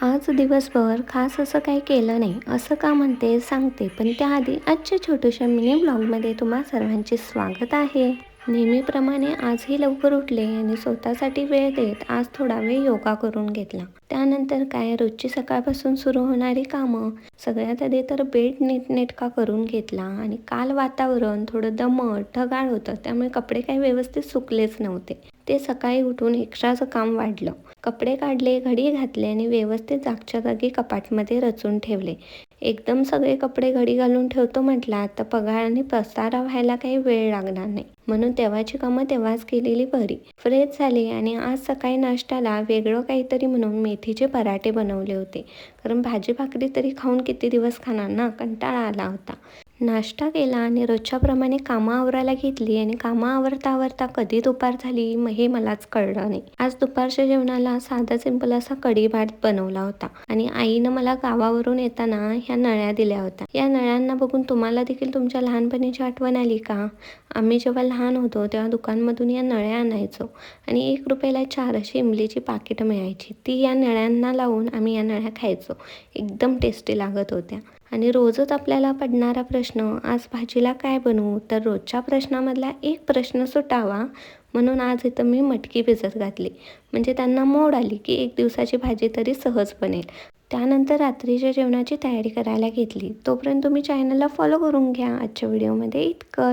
आज दिवसभर खास असं काही केलं नाही, असं का म्हणते सांगते. पण त्याआधी आजच्या छोट्याशा मिनी ब्लॉगमध्ये तुम्हा सर्वांचे स्वागत आहे. नेहमीप्रमाणे आजही लवकर उठले आणि स्वतःसाठी वेळ देत आज थोडा वेळ योगा करून घेतला. त्यानंतर काय रोजची सकाळपासून सुरू होणारी कामं, सगळ्यात आधी तर बेड नीटनेटका करून घेतला. आणि काल वातावरण थोडं दमट ढगाळ होतं, त्यामुळे कपडे काही व्यवस्थित सुकलेच नव्हते. ते सकाळी उठून एक्स्ट्राचं काम वाढलं. कपडे काढले, घडी घातली आणि व्यवस्थित जागच्या जागी कपाटमध्ये रचून ठेवले. एकदम सगळे कपडे घडी घालून ठेवतो म्हटलात तर पगार आणि पसारा व्हायला काही वेळ लागणार नाही. म्हणून तेव्हाची कामं तेव्हाच केलेली बरी. फ्रेश झाले आणि आज सकाळी नाश्त्याला वेगळं काहीतरी म्हणून मेथीचे पराठे बनवले होते. कारण भाजी भाकरी तरी खाऊन किती दिवस खाणार ना, कंटाळा आला होता. नाश्ता केला आणि रोजच्याप्रमाणे कामं आवरायला घेतली आणि कामं आवरता आवरता कधी दुपार झाली हे मलाच कळलं नाही. आज दुपारच्या जेवणाला साधा सिंपल असा कढी भात बनवला होता. आणि आईनं मला गावावरून येताना ह्या नळ्या दिल्या होत्या. या नळ्यांना बघून तुम्हाला देखील तुमच्या लहानपणीची आठवण आली का? आम्ही जेव्हा लहान होतो तेव्हा दुकानमधून या नळ्या आणायचो आणि 1 रुपयाला 4 अशी इमलीची पाकिटं मिळायची. ती या नळ्यांना लावून आम्ही या नळ्या खायचो. एकदम टेस्टी लागत होत्या. आणि रोजच आपल्याला पडणारा प्रश्न, आज भाजीला काय बनवू? तर रोजच्या प्रश्नामधला एक प्रश्न सुटावा म्हणून आज इथं मी मटकी भिजत घातली. म्हणजे त्यांना मोड आली की 1 दिवसाची भाजी तरी सहज बनेल. त्यानंतर रात्रीच्या जेवणाची तयारी करायला घेतली. तोपर्यंत तुम्ही चॅनलला फॉलो करून घ्या. आजच्या व्हिडिओमध्ये इतकं.